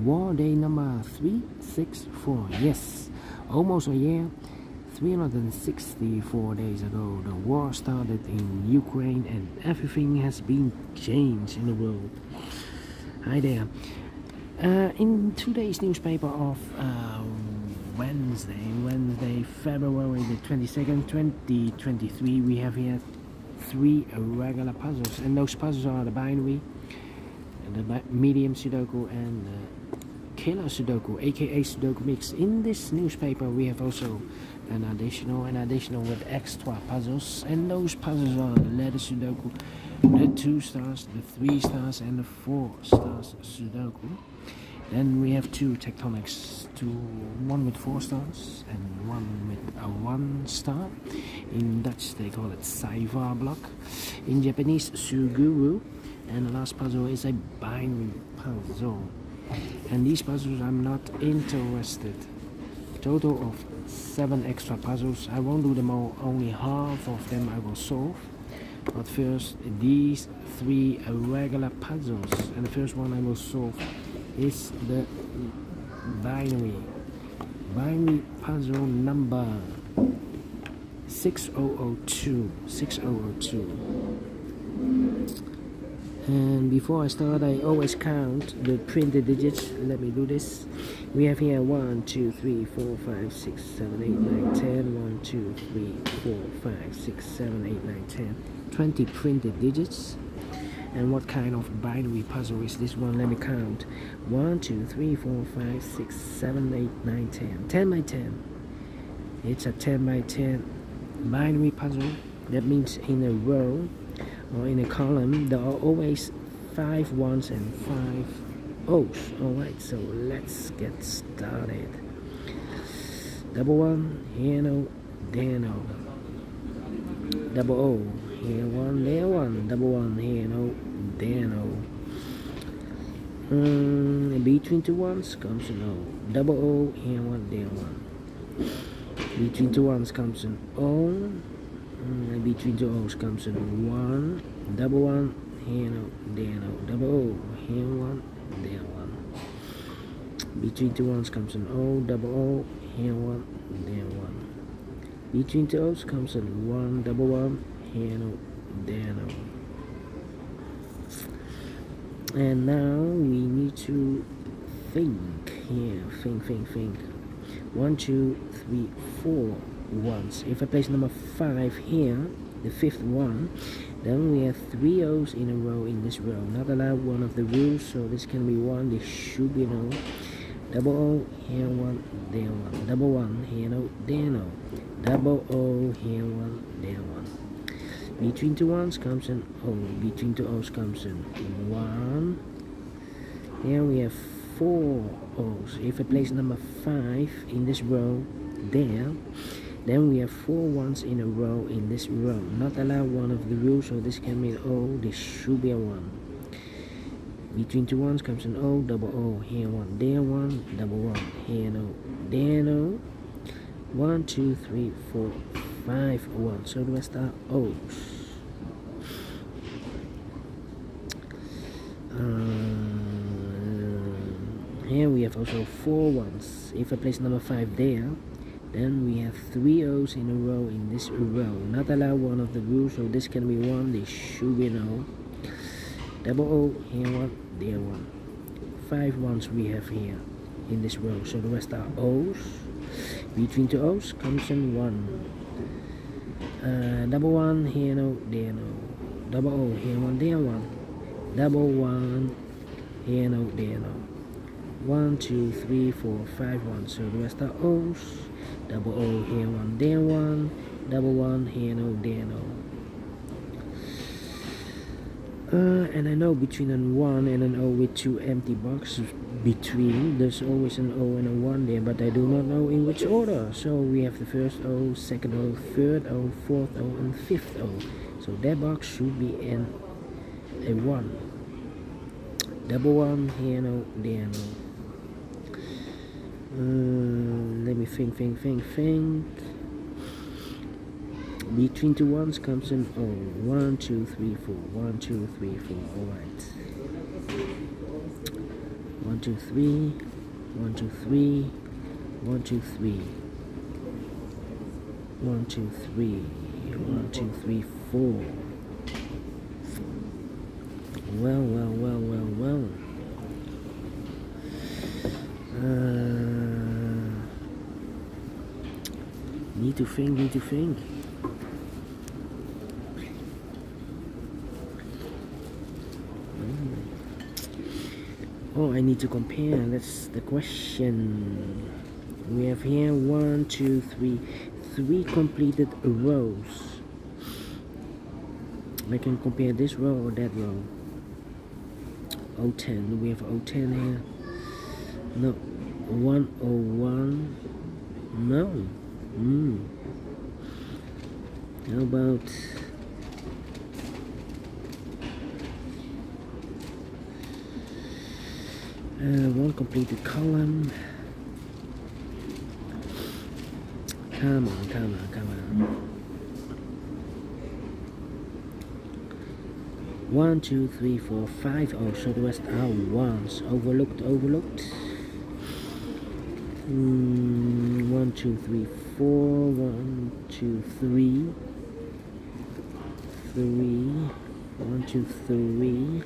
War day number 364. Yes, almost a year. 364 days ago, the war started in Ukraine and everything has been changed in the world. Hi there. In today's newspaper of Wednesday, February the 22nd, 2023, we have here 3 regular puzzles, and those puzzles are the binary, the medium Sudoku, and the killer Sudoku, aka Sudoku mix. In this newspaper we have also an additional with extra puzzles, and those puzzles are the letter Sudoku, the 2 stars, the 3 stars, and the 4 stars Sudoku. Then we have 2 tectonics, one with 4 stars and one with a 1 star. In Dutch they call it Saiva block. In Japanese, Suguru. And the last puzzle is a binary puzzle. And these puzzles I'm not interested. Total of 7 extra puzzles. I won't do them all, only half of them I will solve. But first, these 3 regular puzzles. And the first one I will solve is the binary puzzle number 6002. And before I start, I always count the printed digits. Let me do this. We have here 1, 2, 3, 4, 5, 6, 7, 8, 9, 10. 1, 2, 3, 4, 5, 6, 7, 8, 9, 10. 20 printed digits. And what kind of binary puzzle is this one? Let me count. 1, 2, 3, 4, 5, 6, 7, 8, 9, 10. 10 by 10. It's a 10 by 10 binary puzzle. That means in a row or in a column there are always 5 1s and 5 O's. Alright, so let's get started. Double 1, here no, there no. Double O, here 1, there 1. Double 1, here no, there no. Between 2 1s comes an O. Double O, here 1, there 1. Between 2 1s comes an O. Between 2 O's comes an 1. Double 1, here no, there no. Double O, here 1, there 1. Between 2 1s comes an O. Double O, here 1, there 1. Between 2 O's comes an 1. Double 1, here no, there no. And now we need to think here. Think. 1, 2, 3, 4 1s. If I place number 5 here, the 5th one, then we have 3 O's in a row in this row. Not allowed, one of the rules, so this can be 1, this should be no. Double O, here 1, there 1. Double 1, here no, there no. Double O, here 1, there 1. Between 2 1s comes an O. Between 2 O's comes an 1. Here we have 4 O's. If I place number 5 in this row, there, then we have 4 1s in a row in this row. Not allowed, one of the rules, so this can be an O, this should be a 1. Between 2 1s comes an O. Double O, here 1, there 1. Double 1, here no, there no. 1, 2, 3, 4, 5 1s. So the rest are O's. Here we have also 4 1s. If I place number 5 there, then we have 3 O's in a row in this row. Not allowed, one of the rules, so this can be 1, this should be no. Double O, here 1, there 1. 5 1s we have here in this row, so the rest are O's. Between 2 O's comes in 1. Double 1, here no, there no. Double O, here 1, there 1. Double 1, here no, there no. 1, 2, 3, 4, 5 1s, so the rest are O's. Double O, here 1, there 1. Double 1, here no, there no. And I know between an 1 and an O with 2 empty boxes between, there's always an O and a 1 there, but I do not know in which order. So we have the first O, second O, third O, fourth O, and 5th O. So that box should be in a 1. Double 1, here no, there no. Let me think. Between 2 1s comes an O. 1, 2, 3, 4. 1, 2, 3, 4. Alright. 1, 1, 2, 3, 1, 2, 3, 1, 2, 3, 1, 2, 3, 1, 2, 3, 4. Well. Need to think. Oh, I need to compare. That's the question. We have here 1, 2, 3, 3 completed rows. I can compare this row or that row. 010. We have 010 here. No. 101. No. How about one completed column? Come on. 1, 2, 3, 4, 5. Oh, so the rest are ones. Overlooked. 1, 2, 3, 4. 1, 2, 3. 3. 1, 2, 3.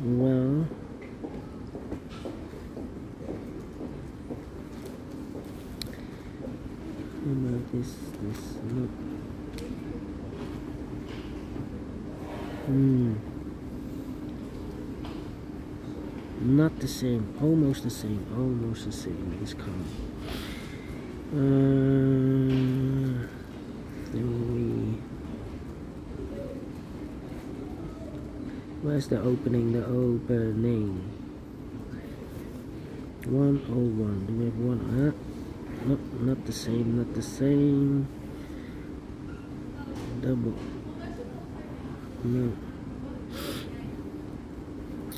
Well, how about this? Look. Not the same. Almost the same. This column. 3. Where's the opening? 101. Do we have one? Nope, not the same. Double. No.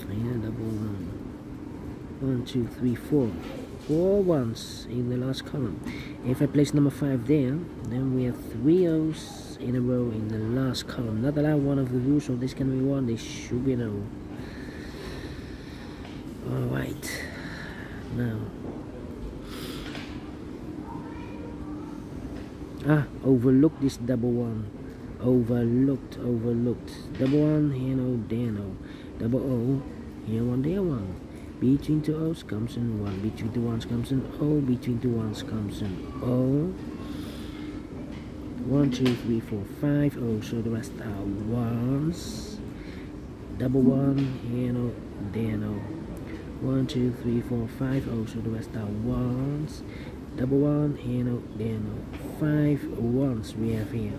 Yeah, double 1. 1, 2, 3, 4. 4 ones in the last column. If I place number 5 there, then we have 3 O's in a row in the last column. Not allowed one of the rules, so this can be 1. This should be an O. Alright. Now. Overlooked this double 1. Overlooked. Double 1, here no, there no. Double O, here 1, there 1. Between 2 O's comes in 1. Between 2 1's comes in O. Between 2 1's comes in O. 1, 2, 3, 4, 5 O's. So the rest are 1's. Double 1, here no, there no. 1, 2, 3, 4, 5 O's. So the rest are 1's. Double 1, here no, there no. 5 1's we have here.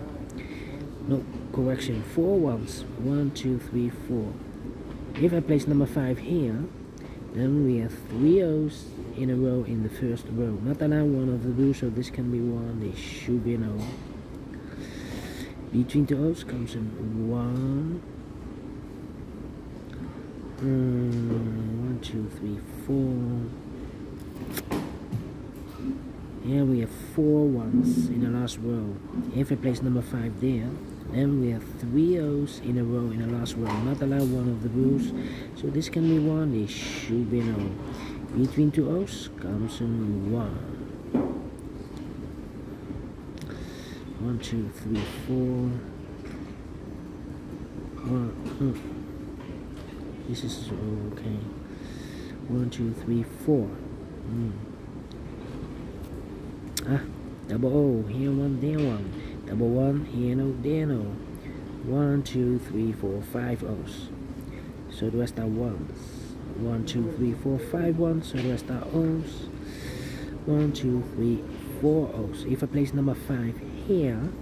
No, correction, 4 1's. 1, 2, 3, 4. If I place number 5 here, then we have 3 O's in a row in the first row. Not allowed one of the rules, so this can be 1. This should be an O. Between 2 O's comes in 1. 1, 2, 3, 4. Here we have 4 1's in the last row. If I place number 5 there, then we have 3 O's in a row in the last row. Not allowed one of the rules, so this can be 1. This should be an O. Between 2 O's comes in 1. 1, 2, 3, 4. 1. This is okay. 1, 2, 3, 4. Double O, here 1, there 1. Double 1, here no, there no. 1, 2, 3, 4, 5 O's. So the rest are 1's. 1, 2, 3, 4, 5 1's. So the rest are O's. 1, 2, 3, 4 O's. If I place number 5 here,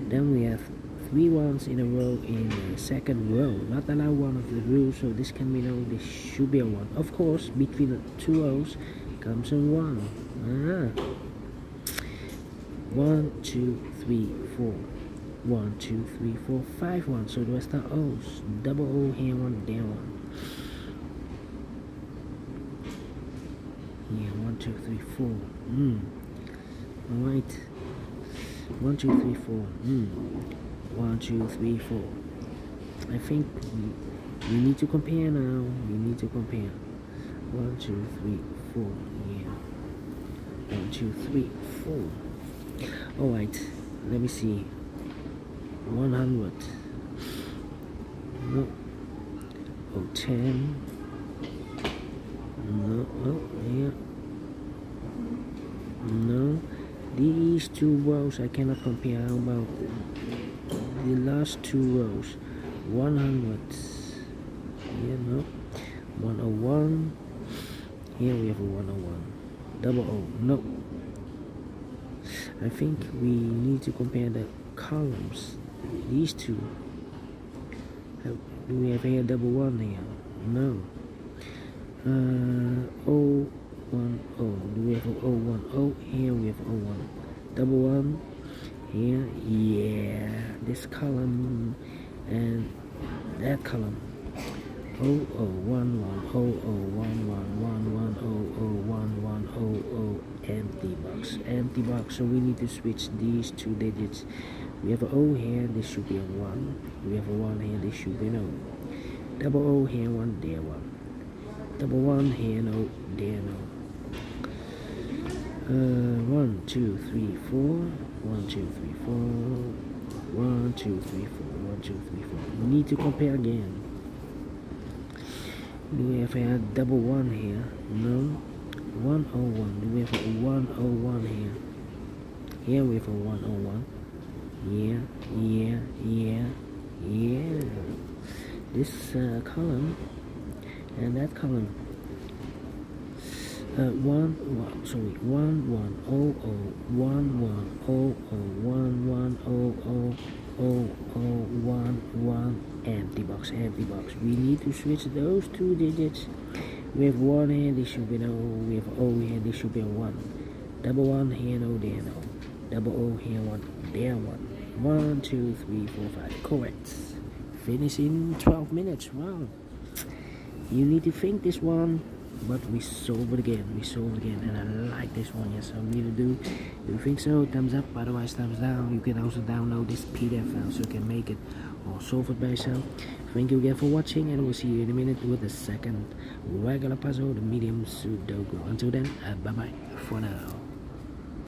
then we have 3 1's in a row in the second row. Not allowed one of the rules, so this can be no. This should be a 1. Of course, between the 2 O's comes in 1. 1, 2, 3, 4. 1, 2, 3, 4, 5 1. So the rest are O's. Double O, here 1, there 1. Here 1, 2, 3, 4. Alright. 1, 2, 3, 4. 1, 2, 3, 4. I think we need to compare now. We need to compare. 1, 2, 3, 4. Yeah. 1, 2, 3, 4. Alright, let me see. 100. No. Oh, 10. No, oh, yeah. No. These two rows I cannot compare. How about the last two rows? 100. Yeah, no. 101. Here we have a 101. Double O. No. I think we need to compare the columns. These two. Do we have here double 1 here? No. 010. Do we have a 010? Here we have 01. Double 1. Here. Yeah. This column and that column. 0011 0011 empty box. So we need to switch these two digits. We have a O here, this should be a 1. We have a 1 here, this should be no. Double O here, 1 there, 1. Double 1 here, no, there, no. 1 2 3 4 1 2 3 4 1 2 3 4 1 2 3 4. We need to compare again. Do we have a double 1 here? No. 101. Do we have a 101 here? Here we have a 101. Yeah. This column and that column. 1100 1100 empty box. We need to switch those two digits. We have 1 here, this should be no. We have O here, this should be a 1. Double 1 here, no, there, no. Double O here, 1, there, 1. 1 2 3 4 5. Correct. Finish in 12 minutes. Wow. You need to think this one. But we solve it again, and I like this one, yes, I really do. If you think so, thumbs up, otherwise thumbs down. You can also download this PDF file so you can make it or solve it by yourself. Thank you again for watching, and we'll see you in a minute with the second regular puzzle, the medium Sudoku. Until then, bye bye for now.